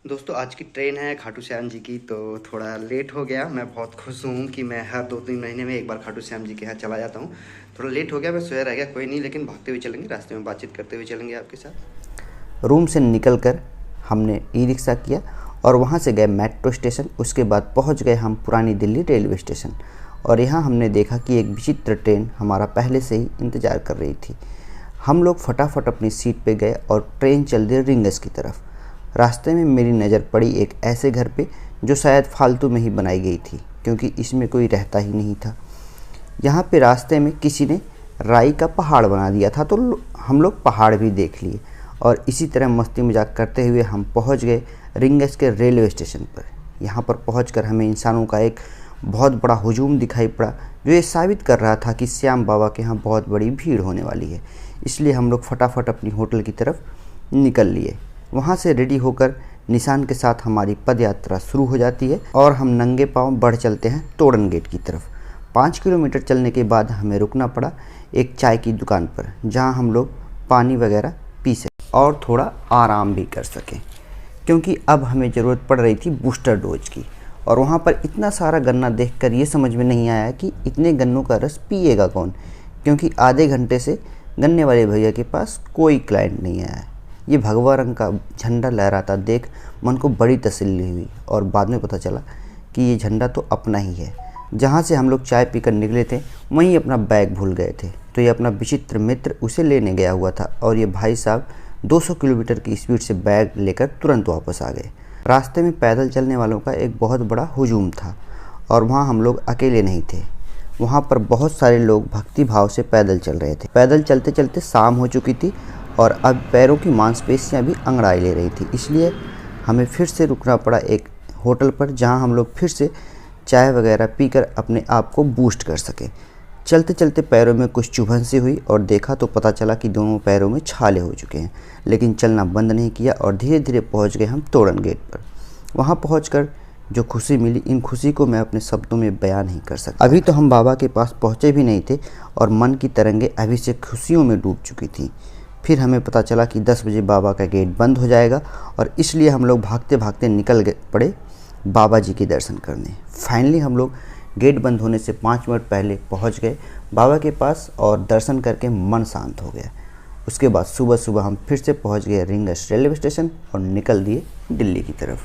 दोस्तों आज की ट्रेन है खाटू श्याम जी की, तो थोड़ा लेट हो गया। मैं बहुत खुश हूँ कि मैं हर 2-3 महीने में एक बार खाटू श्याम जी के यहाँ चला जाता हूँ। थोड़ा लेट हो गया, मैं सोया रह गया, कोई नहीं, लेकिन भागते हुए चलेंगे, रास्ते में बातचीत करते हुए चलेंगे आपके साथ। रूम से निकलकर हमने ई रिक्शा किया और वहाँ से गए मेट्रो स्टेशन। उसके बाद पहुँच गए हम पुरानी दिल्ली रेलवे स्टेशन और यहाँ हमने देखा कि एक विचित्र ट्रेन हमारा पहले से ही इंतज़ार कर रही थी। हम लोग फटाफट अपनी सीट पे गए और ट्रेन चल दी रिंगस की तरफ। रास्ते में मेरी नज़र पड़ी एक ऐसे घर पे जो शायद फालतू में ही बनाई गई थी, क्योंकि इसमें कोई रहता ही नहीं था। यहाँ पे रास्ते में किसी ने राई का पहाड़ बना दिया था, तो हम लोग पहाड़ भी देख लिए और इसी तरह मस्ती मजाक करते हुए हम पहुँच गए रिंगस के रेलवे स्टेशन पर। यहाँ पर पहुँचकर हमें इंसानों का एक बहुत बड़ा हुजूम दिखाई पड़ा, जो ये साबित कर रहा था कि श्याम बाबा के यहाँ बहुत बड़ी भीड़ होने वाली है। इसलिए हम लोग फटाफट अपनी होटल की तरफ निकल लिए। वहाँ से रेडी होकर निशान के साथ हमारी पद यात्रा शुरू हो जाती है और हम नंगे पांव बढ़ चलते हैं तोरण गेट की तरफ। 5 किलोमीटर चलने के बाद हमें रुकना पड़ा एक चाय की दुकान पर, जहाँ हम लोग पानी वगैरह पी सकें और थोड़ा आराम भी कर सकें, क्योंकि अब हमें ज़रूरत पड़ रही थी बूस्टर डोज की। और वहाँ पर इतना सारा गन्ना देखकर ये समझ में नहीं आया कि इतने गन्नों का रस पिएगा कौन, क्योंकि आधे घंटे से गन्ने वाले भैया के पास कोई क्लाइंट नहीं आया है। ये भगवा रंग का झंडा लहराता देख मन को बड़ी तसल्ली हुई और बाद में पता चला कि ये झंडा तो अपना ही है। जहाँ से हम लोग चाय पीकर निकले थे वहीं अपना बैग भूल गए थे, तो ये अपना विचित्र मित्र उसे लेने गया हुआ था और ये भाई साहब 200 किलोमीटर की स्पीड से बैग लेकर तुरंत वापस आ गए। रास्ते में पैदल चलने वालों का एक बहुत बड़ा हुजूम था और वहाँ हम लोग अकेले नहीं थे। वहाँ पर बहुत सारे लोग भक्ति भाव से पैदल चल रहे थे। पैदल चलते चलते शाम हो चुकी थी और अब पैरों की मांसपेशियाँ भी अंगड़ाई ले रही थी, इसलिए हमें फिर से रुकना पड़ा एक होटल पर, जहाँ हम लोग फिर से चाय वगैरह पीकर अपने आप को बूस्ट कर सके। चलते चलते पैरों में कुछ चुभन सी हुई और देखा तो पता चला कि दोनों पैरों में छाले हो चुके हैं, लेकिन चलना बंद नहीं किया और धीरे धीरे पहुंच गए हम तोरण गेट पर। वहां पहुंचकर जो खुशी मिली, इन खुशी को मैं अपने शब्दों में बयान नहीं कर सकता। अभी तो हम बाबा के पास पहुंचे भी नहीं थे और मन की तरंगें अभी से खुशियों में डूब चुकी थी। फिर हमें पता चला कि 10 बजे बाबा का गेट बंद हो जाएगा और इसलिए हम लोग भागते भागते निकल पड़े बाबा जी के दर्शन करने। फाइनली हम लोग गेट बंद होने से 5 मिनट पहले पहुंच गए बाबा के पास और दर्शन करके मन शांत हो गया। उसके बाद सुबह सुबह हम फिर से पहुंच गए रिंगस रेलवे स्टेशन और निकल दिए दिल्ली की तरफ।